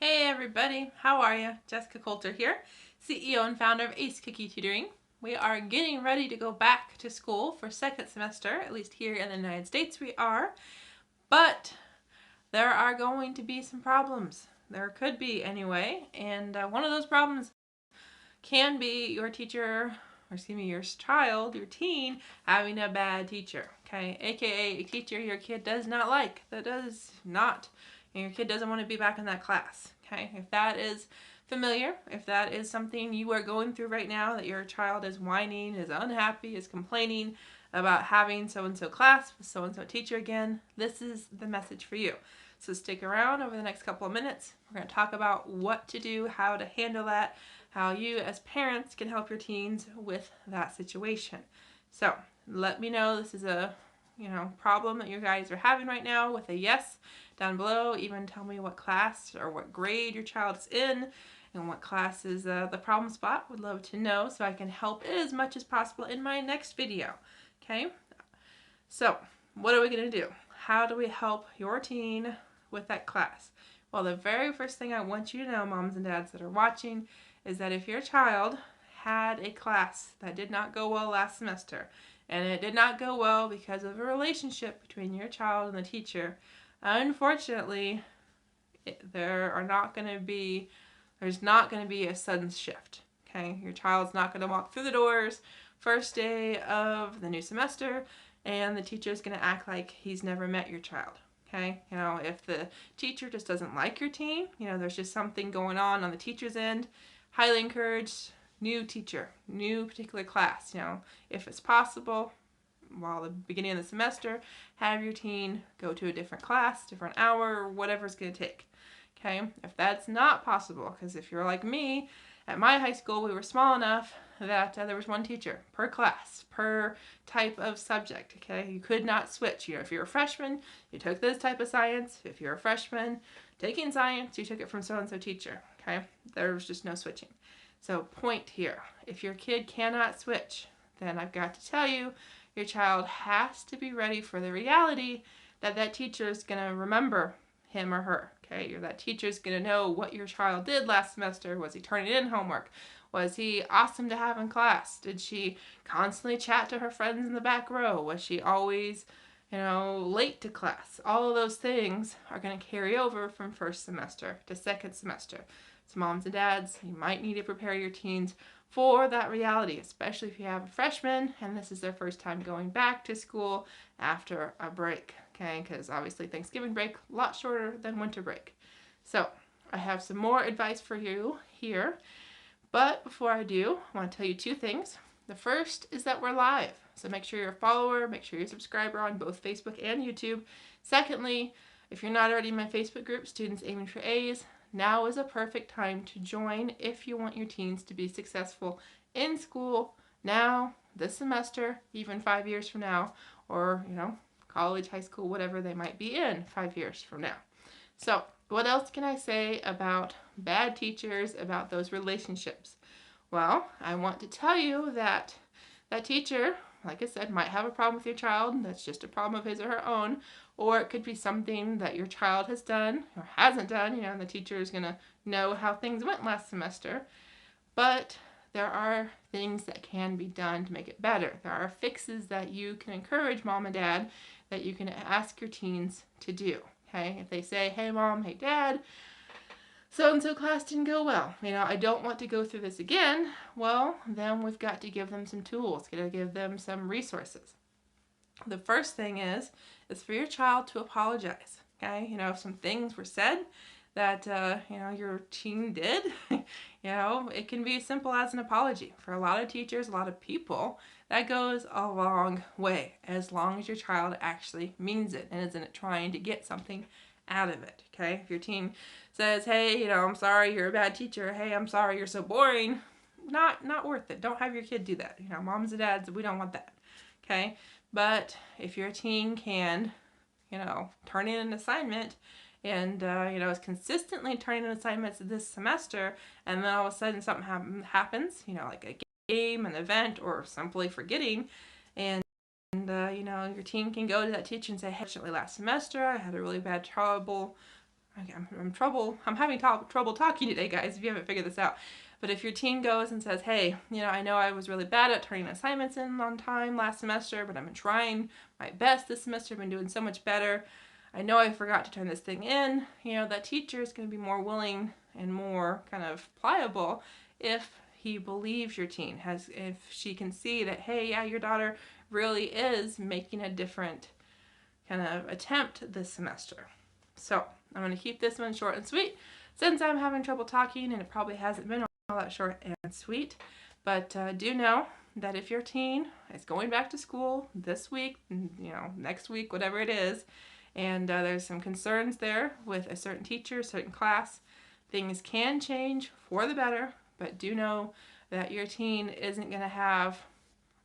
Hey everybody, how are you? Jessica Coulter here, CEO and founder of Ace Cookie Tutoring. We are getting ready to go back to school for second semester, at least here in the United States we are, but there are going to be some problems. There could be anyway, and one of those problems can be your teacher, or excuse me, your child, your teen, having a bad teacher, okay? AKA a teacher your kid does not like, and your kid doesn't want to be back in that class, okay? If that is familiar, if that is something you are going through right now, that your child is whining, is unhappy, is complaining about having so-and-so class with so-and-so teacher again, this is the message for you. So stick around over the next couple of minutes. We're going to talk about what to do, how to handle that, how you as parents can help your teens with that situation. So let me know this is a problem that you guys are having right now with a yes down below. Even tell me what class or what grade your child is in and what class is the problem spot. Would love to know so I can help as much as possible in my next video. Okay, so what are we going to do? How do we help your teen with that class? Well, the very first thing I want you to know, moms and dads that are watching, is that if your child had a class that did not go well last semester, and it did not go well because of a relationship between your child and the teacher, unfortunately, there's not going to be a sudden shift. Okay, your child's not going to walk through the doors first day of the new semester, and the teacher is going to act like he's never met your child. Okay, if the teacher just doesn't like your teen, there's just something going on the teacher's end, highly encouraged new teacher, new particular class. If it's possible, while the beginning of the semester, have your teen go to a different class, different hour, whatever it's going to take. Okay, if that's not possible, because if you're like me, at my high school we were small enough that there was one teacher per class, per type of subject. Okay, you could not switch. If you're a freshman, you took this type of science. If you're a freshman taking science, you took it from so-and-so teacher. Okay, there was just no switching. So point here, if your kid cannot switch, then I've got to tell you, your child has to be ready for the reality that that teacher is going to remember him or her. Okay, or that teacher's going to know what your child did last semester. Was he turning in homework? Was he awesome to have in class? Did she constantly chat to her friends in the back row? Was she always, late to class? All of those things are going to carry over from first semester to second semester. So moms and dads, you might need to prepare your teens for that reality, especially if you have a freshman and this is their first time going back to school after a break. Okay, because obviously Thanksgiving break a lot shorter than winter break. So I have some more advice for you here, but before I do, I want to tell you two things. The first is that we're live, so make sure you're a follower, make sure you're a subscriber on both Facebook and YouTube. Secondly, if you're not already in my Facebook group, Students Aiming for A's, now is a perfect time to join if you want your teens to be successful in school now, this semester, even 5 years from now, or, college, high school, whatever they might be in 5 years from now. So what else can I say about bad teachers, about those relationships? Well, I want to tell you that that teacher, like I said, might have a problem with your child. That's just a problem of his or her own. Or it could be something that your child has done or hasn't done, and the teacher is going to know how things went last semester. But there are things that can be done to make it better. There are fixes that you can encourage mom and dad that you can ask your teens to do. Okay, if they say, hey mom, hey dad, so-and-so class didn't go well. I don't want to go through this again. Well, then we've got to give them some tools. Got to give them some resources. The first thing is for your child to apologize. Okay, if some things were said that your teen did, it can be as simple as an apology. For a lot of teachers, a lot of people, that goes a long way, as long as your child actually means it and isn't trying to get something out of it. Okay, if your teen says, hey, I'm sorry, you're a bad teacher. Hey, I'm sorry, you're so boring. Not worth it. Don't have your kid do that. Moms and dads, we don't want that. Okay, but if your teen can, turn in an assignment and, is consistently turning in assignments this semester, and then all of a sudden something happens, like a game, an event, or simply forgetting, and your teen can go to that teacher and say, hey, last semester I had a really bad trouble I'm having trouble talking today, guys, if you haven't figured this out. But if your teen goes and says, hey, I know I was really bad at turning assignments in on time last semester, but I've been trying my best this semester, I've been doing so much better. I know I forgot to turn this thing in. That teacher is going to be more willing and more kind of pliable if he believes your teen, if she can see that, hey, yeah, your daughter really is making a different kind of attempt this semester. So I'm going to keep this one short and sweet since I'm having trouble talking, and it probably hasn't been all that short and sweet. But do know that if your teen is going back to school this week, next week, whatever it is, and there's some concerns there with a certain teacher, a certain class, things can change for the better, but do know that your teen isn't going to have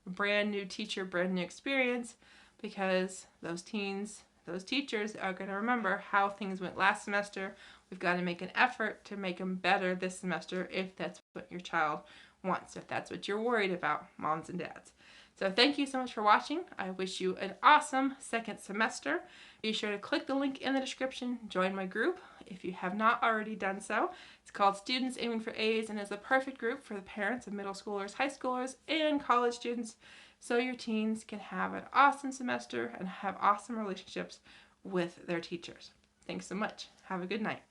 a brand new teacher, brand new experience, because those teachers are going to remember how things went last semester. We've got to make an effort to make them better this semester if that's what your child wants, if that's what you're worried about, moms and dads. So thank you so much for watching. I wish you an awesome second semester. Be sure to click the link in the description, join my group if you have not already done so. It's called Students Aiming for A's and is the perfect group for the parents of middle schoolers, high schoolers, and college students, so your teens can have an awesome semester and have awesome relationships with their teachers. Thanks so much. Have a good night.